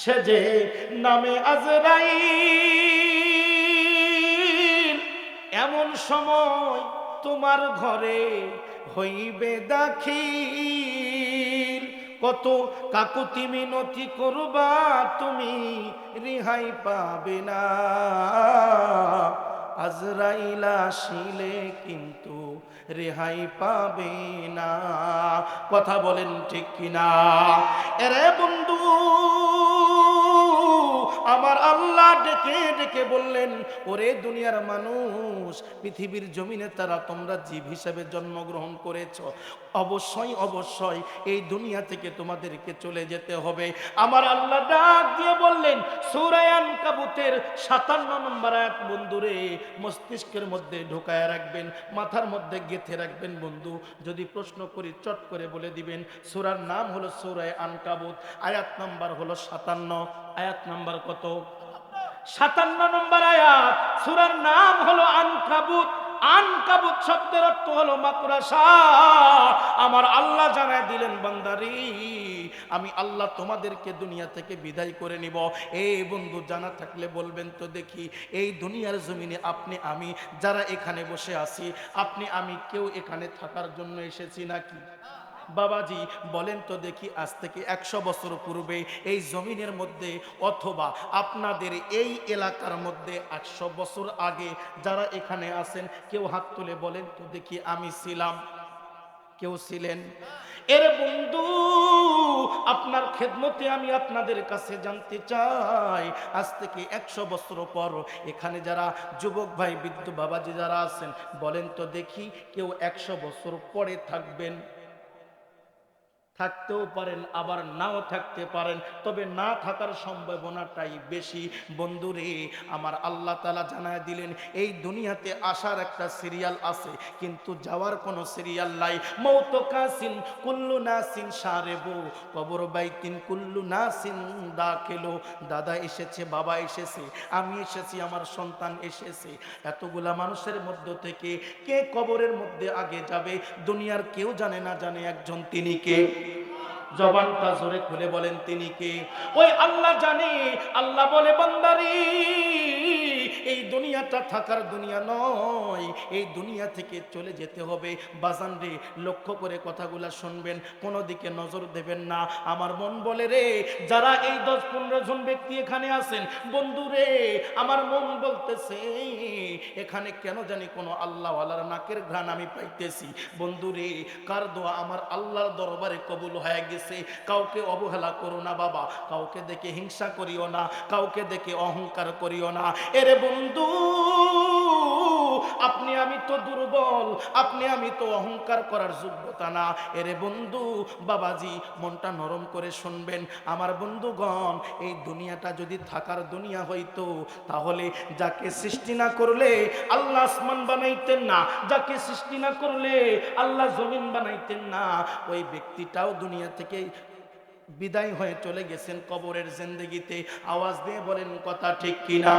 সে যে নামে আজরাইল, এমন সময় তোমার ঘরে হইবে দাখিল। কত কাকুতি মিনতি করবা তুমি, রেহাই পাবে না। আজরাইল আসিলে কিন্তু রেহাই পাবে না। কথা বলেন ঠিক কিনা? এরে বন্ধু, আমার আল্লাহ ডেকে ডেকে বললেন, ওরে দুনিয়ার মানুষ, পৃথিবীর জমিনে তারা তোমরা জীব হিসাবে জন্মগ্রহণ করেছ, অবশ্যই অবশ্যই এই দুনিয়া থেকে তোমাদেরকে চলে যেতে হবে। আমার আল্লাহ ডাক দিয়ে বললেন, সূরা আনকাবুতের 57 নম্বর আয়াত বন্ধুরে মস্তিষ্কের মধ্যে ঢোকায় রাখবেন, মাথার মধ্যে গেঁথে রাখবেন বন্ধু। যদি প্রশ্ন করি চট করে বলে দিবেন। সূরার নাম হলো সূরা আনকাবুত, আয়াত নাম্বার হলো 57। আয়াত নাম্বার কত? 57 নম্বর আয়াত। সূরার নাম হলো আনকাবুত। আনকাবুত শব্দের অর্থ হলো মাকড়সা। আমার আল্লাহ জানায় দিলেন, বান্দারি আমি আল্লাহ তোমাদেরকে দুনিয়া থেকে বিদায় করে নিব। এই বন্ধু জানা থাকলে বলবেন তো দেখি, এই দুনিয়ার জমিনে আপনি আমি যারা এখানে বসে আছি, আপনি আমি কেউ এখানে থাকার জন্য এসেছি নাকি? বাবাজি বলেন তো দেখি, আজ থেকে 100 বছর পূর্বে এই জমিনের মধ্যে অথবা আপনাদের এই এলাকার মধ্যে 100 বছর আগে যারা এখানে আছেন, কেউ হাত তুলে বলেন তো দেখি আমি ছিলাম? কেউ ছিলেন? এর বন্ধু, আপনার খেদমতে আমি আপনাদের কাছে জানতে চাই, আজ থেকে 100 বছর পর এখানে যারা যুবক ভাই বৃদ্ধ বাবাজি যারা আছেন, বলেন তো দেখি কেউ 100 বছর পরে থাকবেন? থাকতেও পারেন, আবার নাও থাকতে পারেন, তবে না থাকার সম্ভাবনাটাই বেশি। বন্ধুরে আমার আল্লাহ তাআলা জানায় দিলেন, এই দুনিয়াতে আসার একটা সিরিয়াল আছে, কিন্তু যাওয়ার কোনো সিরিয়াল নাই। মৌত কাসিন কুল্লু নাসিন সারেবু, কবর বাইতিন কুল্লু নাসিন দাখিলু। দাদা এসেছে, বাবা এসেছে, আমি এসেছি, আমার সন্তান এসেছে। এতগুলা মানুষের মধ্য থেকে কে কবরের মধ্যে আগে যাবে দুনিয়ার কেউ জানে না, জানে একজন, তিনি কে? জবানটা জোরে খুলে বলেন, তিনি কে? ওই আল্লাহ জানে। আল্লাহ বলে, বান্দারি এই দুনিয়াটা থাকার দুনিয়া নয়, এই দুনিয়া থেকে চলে যেতে হবে। বাজান রে, লক্ষ্য করে কথাগুলা শুনবেন, কোনো দিকে নজর দেবেন না। আমার মন বলে রে, যারা এই 10-15 জন ব্যক্তি এখানে আছেন, বন্ধু রে আমার মন বলতেছে, এখানে কেন জানি কোনো আল্লাহওয়ালার নাকের ঘ্রাণ আমি পাইতেছি। বন্ধু রে, কার দোয়া আমার আল্লাহর দরবারে কবুল হয়ে গেছে। কাউকে অবহেলা করো না বাবা, কাউকে দেখে হিংসা করিও না, কাউকে দেখে অহংকার করিও না। এরে বন্ধু, আপনি আমি তো দুর্বল, আপনি আমি তো অহংকার করার যোগ্যতা না। এরে বন্ধু বাবাজি, মনটা নরম করে শুনবেন আমার বন্ধুগণ, এই দুনিয়াটা যদি থাকার দুনিয়া হইতো, তাহলে যাকে সৃষ্টি না করলে আল্লাহ আসমান বানাইতেন না, যাকে সৃষ্টি না করলে আল্লাহ জমিন বানাইতেন না, ওই ব্যক্তিটাও দুনিয়া থেকে বিদায় হয়ে চলে গেছেন কবরের জিন্দেগিতে। আওয়াজ দিয়ে বলেন কথা ঠিক কিনা?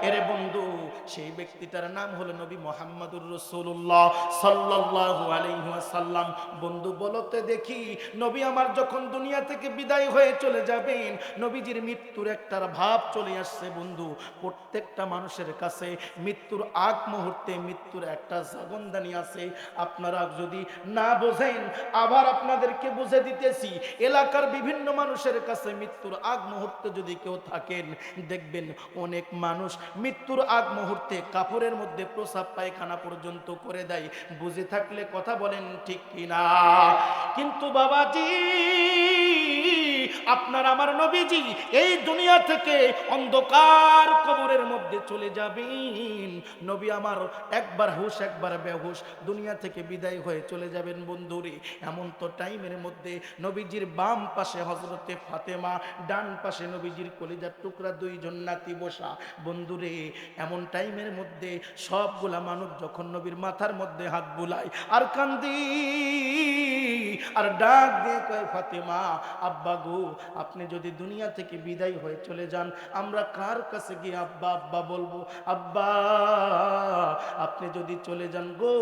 এরে বন্ধু, সেই ব্যক্তিটার নাম হলো নবী মুহাম্মদুর রাসূলুল্লাহ সাল্লাল্লাহু আলাইহি ওয়াসাল্লাম। বন্ধু বলতে দেখি, নবী আমার যখন দুনিয়া থেকে বিদায় হয়ে চলে যাবেন, নবীজির মৃত্যুর একটা ভাব চলে আসছে বন্ধু। প্রত্যেকটা মানুষের কাছে মৃত্যুর আগ মুহূর্তে মৃত্যুর একটা জাগনদানি আছে। আপনারা যদি না বোঝেন, আবার আপনাদেরকে বুঝে দিতেছি। এলাকার বিভিন্ন মানুষের কাছে মৃত্যুর আগ মুহূর্তে যদি কেউ থাকেন, দেখবেন অনেক মানুষ মৃত্যুর আগ মুহূর্তে কাপড়ের মধ্যে প্রসাব পায়খানা পর্যন্ত করে দেয়। বুঝে থাকলে কথা বলেন ঠিক কিনা? কিন্তু বাবাজি, আপনার আমার নবীজি এই দুনিয়া থেকে অন্ধকার কবরের মধ্যে চলে যাবেন। নবী আমার একবার হুশ একবার বেহুশ, দুনিয়া থেকে বিদায় হয়ে চলে যাবেন। বন্ধুরে, এমন তো টাইমের মধ্যে নবীজির বাম পাশে হযরতে ফাতেমা, ডান পাশে নবীজির কলিজার টুকরা দুইজন নাতি বসা। বন্ধুরে, এমন টাইমের মধ্যে সবগুলা মানুষ যখন নবীর মাথার মধ্যে হাত বুলায় আর কান্দি, আর ডাক দিয়ে কয় ফাতেমা, আব্বা গো, আপনি যদি দুনিয়া থেকে বিদায় হয়ে চলে যান, আমরা কার কাছে গিয়ে আব্বা আব্বা বলবো? আব্বা আপনি যদি চলে যান গো,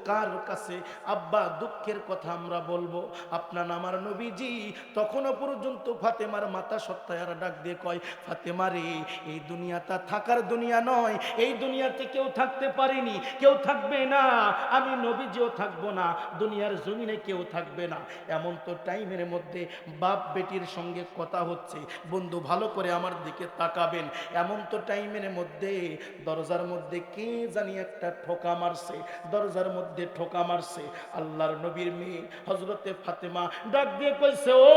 কার কাছে আব্বা দুঃখের কথা আমরা বলবো? আপনার আমার নবীজি তখনও পর্যন্ত ফাতেমার মাথা সত্তায়ার ডাক দিয়ে কয়, ফাতেমা রে, এই দুনিয়াটা থাকার দুনিয়া নয়, এই দুনিয়াতে কেউ থাকতে পারেনি, কেউ থাকবে না, আমি নবীজিও থাকবো না, দুনিয়ার জমিনে কেউ থাকবে না। এমন তো টাইমের মধ্যে বাপ বেটির সঙ্গে কথা হচ্ছে, বন্ধু ভালো করে আমার দিকে তাকাবেন, এমন তো টাইমের মধ্যে দরজার মধ্যে কে জানি একটা ঠোকা মারছে, দরজার মধ্যে ঠোকা মারছে। আল্লাহর নবীর মেয়ে হযরতে ফাতেমা ডাক দিয়ে কইছে, ও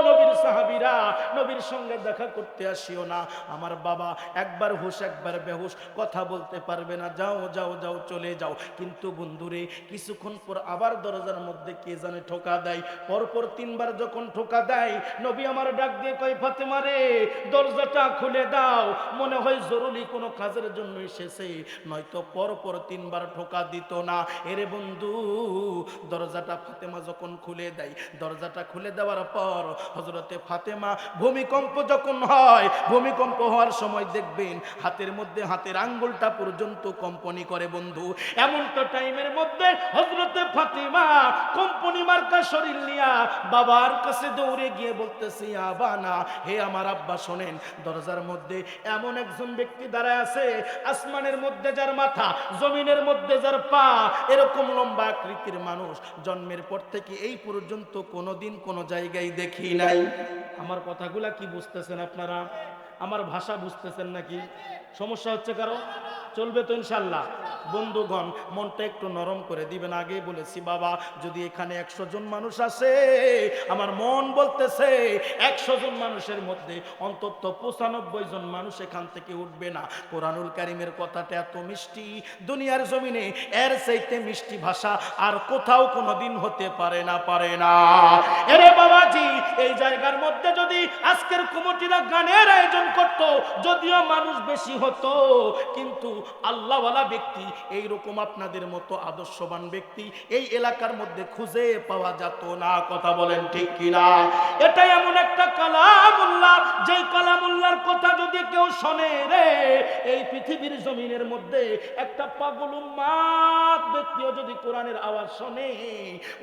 নবীর সাহাবীরা, নবীর সঙ্গে দেখা করতে আসিও না, আমার বাবা একবার হুঁশ একবার বেহুশ, কথা বলতে পারবে না, যাও যাও যাও চলে যাও। কিন্তু বন্ধুরে কিছুক্ষণ পর আবার দরজার মধ্যে কে জানে ঠোকা দেয়, পরপর তিনবার যখন ঠোকা দেয়, নবী আমার ডাক দিয়ে কয়, ফাতেমা রে, দরজাটা খুলে দাও, মনে হয় জরুরি কোনো কাজের জন্য এসেছে, নয়তো পরপর তিনবার ঠোকা দিত না। এরে বন্ধু, দরজাটা ফাতেমা যখন খুলে দেয়, দরজাটা খুলে দেওয়ার পর হযরতে ফাতেমা, ভূমিকম্প যখন হয়, ভূমিকম্প হওয়ার সময় দেখবেন হাতের মধ্যে হাতের আঙ্গুলটা পর্যন্ত কম্পনি করে বন্ধু। এমন তো টাইমের মধ্যে হযরতে ফাতেমা কম্পনি মার্কা শরীর নিয়া বাবার কাছে দৌড়ে গিয়ে বলতেছে, আবানা, হে আমার আব্বা শোনেন, দরজার মধ্যে এমন একজন ব্যক্তি দাঁড়ায় আছে, আসমানের মধ্যে যার মাথা, জমিনের মধ্যে যার পা, এরকম লম্বা আকৃতির মানুষ জন্মের পর থেকে এই পর্যন্ত কোনোদিন কোনো জায়গায় দেখি নাই। আমার কথাগুলা কি বুঝতেছেন আপনারা? আমার ভাষা বুঝতেছেন নাকি? সমস্যা হচ্ছে কারো? চলবে তো ইনশাল্লাহ? বন্ধুগণ, মনটা একটু নরম করে দিবেন। আগেই বলেছি বাবা, যদি এখানে 100 জন মানুষ আসে, আমার মন বলতেছে 100 জন মানুষের মধ্যে অন্তত 95 জন মানুষ এখান থেকে উঠবে না। কোরআনুল কারীমের কথাটা এত মিষ্টি, দুনিয়ার জমিনে এর চাইতে মিষ্টি ভাষা আর কোথাও কোনোদিন হতে পারে না, পারে না। এরে বাবাজি, এই জায়গার মধ্যে যদি আজকের কমিটিরা গানের আয়োজন করত, যদিও মানুষ বেশি হতো, কিন্তু আল্লাহওয়ালা ব্যক্তি, এইরকম আপনাদের মতো আদর্শবান ব্যক্তি এই এলাকার মধ্যে খুঁজে পাওয়া যেত না। কথা বলেন ঠিক কিনা? এটাই এমন একটা কালামুল্লাহ, যেই কালামুল্লাহর কথা যদি কেউ শোনে রে, এই পৃথিবীর জমিনের মধ্যে একটা পাগল উম্মাদ ব্যক্তিও যদি কোরআনের আওয়াজ শোনে,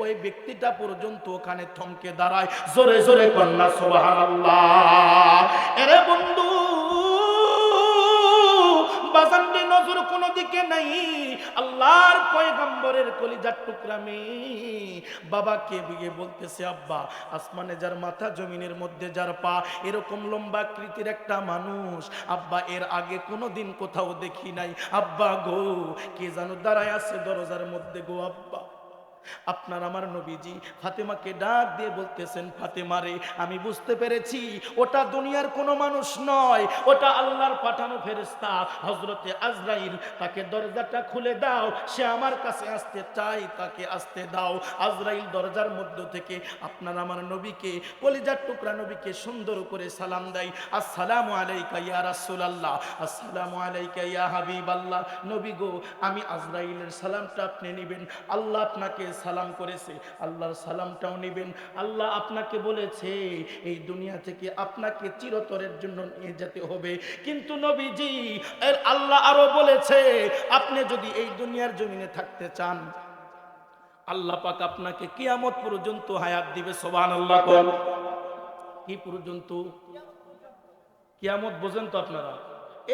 ওই ব্যক্তিটা পর্যন্ত ওখানে থমকে দাঁড়ায়। জোরে জোরে কন্যা সুবহানাল্লাহ। এরে বন্ধু, বাজানটি নজর কোনো দিকে নাই, আল্লাহর পয়গম্বরের কলিজার টুকরা মেয়ে বাবাকে বিয়ে বলতেছে, আব্বা, আসমানে যার মাথা, জমিনের মধ্যে যার পা, এরকম লম্বা আকৃতির একটা মানুষ আব্বা এর আগে কোনোদিন কোথাও দেখি নাই। আব্বা গো, কে যেন দাঁড়ায় আছে দরজার মধ্যে গো আব্বা। আপনার আমার নবীজি ফাতেমাকে ডাক দিয়ে বলতেছেন, ফাতেমা রে, আমি বুঝতে পেরেছি ওটা দুনিয়ার কোনো মানুষ নয়, ওটা আল্লাহর পাঠানো ফেরেশতা হযরতে আজরাইল। তাকে দরজাটা খুলে দাও, সে আমার কাছে আসতে চাই, তাকে আসতে দাও। আজরাইল দরজার মধ্য থেকে আপনার আমার নবীকে, কলিজার টুকরা নবীকে সুন্দর করে সালাম দেয়, আসসালামু আলাইকা ইয়া রাসূলুল্লাহ, আসসালামু আলাইকা ইয়া হাবিবাল্লাহ। নবী গো, আমি আজরাইলের সালামটা আপনি নেবেন, আল্লাহ আপনাকে সালাম করেছে, আল্লাহর সালামটাও নেবেন। আল্লাহ আপনাকে বলেছে এই দুনিয়া থেকে আপনাকে চিরতরের জন্য নিয়ে যেতে হবে, কিন্তু নবীজি আল্লাহ আরো বলেছে, আপনি যদি এই দুনিয়ার জমিনে থাকতে চান, আল্লাহ পাক আপনাকে কিয়ামত পর্যন্ত হায়াত দিবে। সুবহানাল্লাহ। কোন কি পর্যন্ত? কিয়ামত বোঝেন তো আপনারা?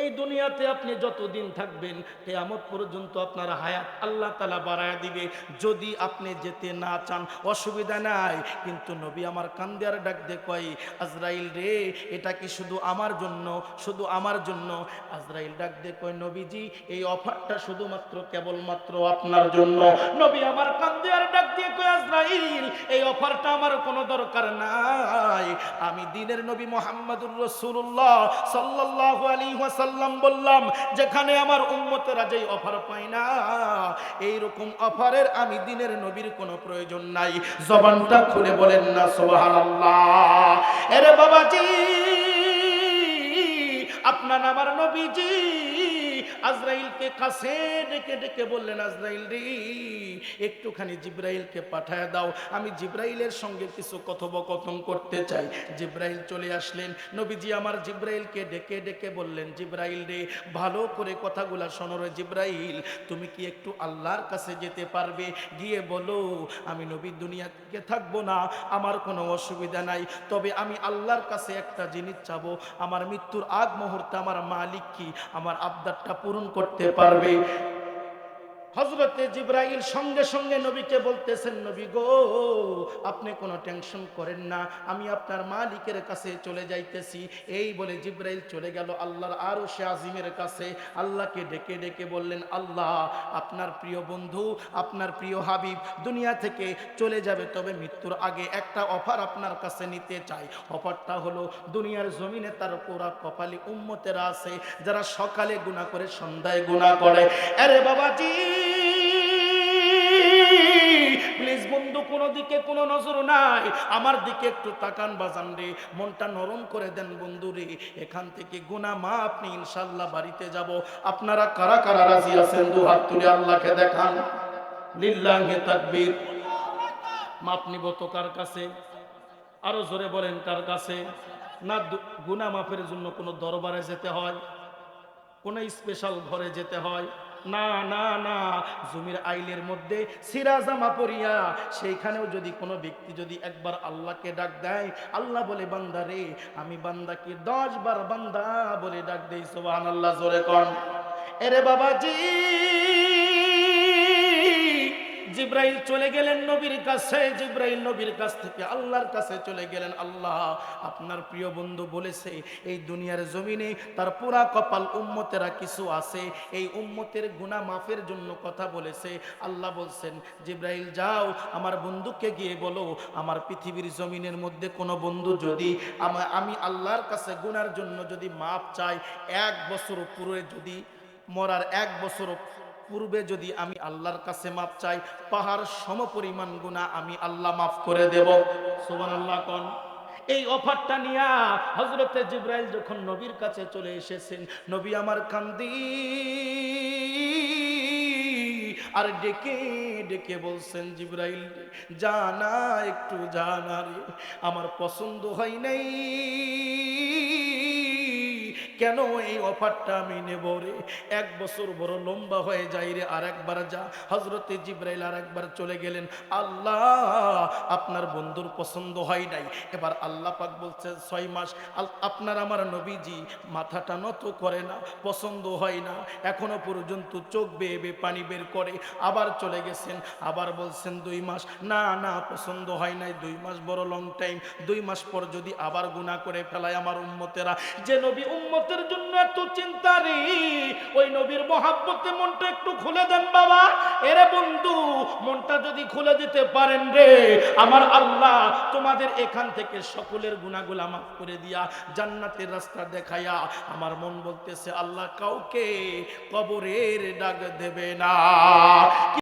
এই দুনিয়াতে আপনি যতদিন থাকবেন, কিয়ামত পর্যন্ত আপনার হায়াত আল্লাহ তাআলা বাড়ায়া দিবে। যদি আপনি যেতে না চান, অসুবিধা নাই, কিন্তু নবী আমার কান্দে আর ডাক দিয়ে কয়, আজরাইল রে, এটা কি শুধু আমার জন্য? শুধু আমার জন্য? আজরাইল ডাক দিয়ে কয়, নবীজি, এই অফারটা শুধুমাত্র কেবলমাত্র আপনার জন্য। নবী আমার কান্দে আর ডাক দিয়ে কয়, আজরাইল, এই অফারটা আমার কোনো দরকার নাই, আমি দ্বীনের নবী মুহাম্মদুর রাসূলুল্লাহ সাল্লাল্লাহু আলাইহি ওয়াসাল্লাম বললাম, যেখানে আমার উম্মতেরা যেই অফার পায় না, এই রকম অফারের আমি দ্বীনের নবীর কোনো প্রয়োজন নাই। জবানটা খুলে বলেন না সুবহানাল্লাহ। এরে বাবাজি, আপনার আমার নবীজি আজরাইলকে কাছে ডেকে ডেকে বললেন, আজরাইল রে, একটুখানি জিব্রাইলকে পাঠায় দাও, আমি জিব্রাইলের সঙ্গে কিছু কথোপকথন করতে চাই। জিব্রাইল চলে আসলেন। নবীজি আমার জিব্রাইলকে ডেকে ডেকে বললেন, জিব্রাইল রে, ভালো করে কথাগুলা শোনো রে জিব্রাইল, তুমি কি একটু আল্লাহর কাছে যেতে পারবে? গিয়ে বলো আমি নবী দুনিয়া থেকে থাকবো না, আমার কোনো অসুবিধা নাই, তবে আমি আল্লাহর কাছে একটা জিনিস চাবো, আমার মৃত্যুর আগ মুহূর্তে আমার মালিক কি আমার আবদারটা পূরণ করতে পারবে? হযরতে জিবরাইল সঙ্গে সঙ্গে নবীকে বলতেছেন, নবী গো, আপনি কোনো টেনশন করেন না, আমি আপনার মালিকের কাছে চলে যাইতেছি। এই বলে জিবরাইল চলে গেল আল্লাহর আরশে আজিমের কাছে। আল্লাহকে ডেকে ডেকে বললেন, আল্লাহ, আপনার প্রিয় বন্ধু, আপনার প্রিয় হাবিব দুনিয়া থেকে চলে যাবে, তবে মৃত্যুর আগে একটা অফার আপনার কাছে নিতে চাই। অফারটা হলো, দুনিয়ার জমিনে তার পুরা কপালে উম্মতেরা আছে যারা সকালে গুনাহ করে সন্ধ্যায় গুনাহ করে। আরে বাবাজি, প্লিজ বন্ধু, কোনো দিকে কোনো নজর নাই, আমার দিকে একটু তাকান বাজান রে, মনটা নরম করে দেন বন্ধু রে, এখান থেকে গুনাহ মাফ নিয়ে ইনশাআল্লাহ বাড়িতে যাব। আপনারা কারা কারা রাজি আছেন দু হাত তুলে আল্লাহকে দেখান। লিল্লাহি তাকবীর। মাপ নিব তো কার কাছে? আরো জোরে বলেন, কার কাছে? না গুনাহ মাফের জন্য কোনো দরবারে যেতে হয়, কোন স্পেশাল ঘরে যেতে হয়? না না না, জমির আইলের মধ্যে সিরা জামা পরিয়া সেইখানেও যদি কোনো ব্যক্তি যদি একবার আল্লাহকে ডাক দেয়, আল্লাহ বলে, বান্দা রে, আমি বান্দাকে 10 বার বান্দা বলে ডাক দেই। সুবহানাল্লাহ, জোরে কোন। এরে বাবাজি, জিব্রাইল চলে গেলেন নবীর কাছে। জিব্রাইল নবীর কাছ থেকে আল্লাহর কাছে চলে গেলেন। আল্লাহ, আপনার প্রিয় বন্ধু বলেছে এই দুনিয়ার জমিনে তার পুরা কপাল উম্মতেরা কিছু আছে, এই উম্মতের গুনাহ মাফের জন্য কথা বলেছে। আল্লাহ বলছেন, জিব্রাইল যাও, আমার বন্ধুকে গিয়ে বলো, আমার পৃথিবীর জমিনের মধ্যে কোনো বন্ধু যদি আমি আল্লাহর কাছে গুনার জন্য যদি মাফ চাই, 1 বছর পুরো যদি মরার 1 বছর পূর্বে যদি আমি আল্লাহর কাছে মাপ চাই, পাহাড় সমপরিমাণ গুনাহ আমি আল্লাহ মাফ করে দেব। সুবহানাল্লাহ কোন। এই অফারটা নিয়া হযরতে জিবরাইল যখন নবীর কাছে চলে এসেছেন, নবী আমার কান্দি আর ডেকে ডেকে বলছেন, জিবরাইল জানা, একটু জানা রে, আমার পছন্দ হয় নাই, কেন এই অফারটা আমি নেব রে? 1 বছর বড় লম্বা হয়ে যায় রে, আর একবার যা। হযরতে জিবরাইল আর একবার চলে গেলেন। আল্লাহ, আপনার বন্ধুর পছন্দ হয় নাই। এবার আল্লাহ পাক বলছে, 6 মাস আপনার আমার নবীজি মাথাটা নত করে না, পছন্দ হয় না, এখনো পর্যন্ত চোখ বেয়ে বেয়ে পানি বের করে। আবার চলে গেছেন, আবার বলছেন 2 মাস, না না, পছন্দ হয় নাই, 2 মাস বড় লং টাইম। 2 মাস পর যদি আবার গুনাহ করে ফেলায় আমার উম্মতেরা, যে নবী উম্মতের জন্য এত চিন্তা রে, ওই নবীর মহাব্বতে মনটা একটু খুলে দেন বাবা। এরে বন্ধু, মনটা যদি খুলে দিতে পারেন রে, আমার আল্লাহ তোমাদের এখান থেকে সকলের গুনাহগুলো মাফ করে দিয়া জান্নাতের রাস্তা দেখায়া, আমার মন বলতেছে আল্লাহ কাউকে কবরের ডাক দেবে না।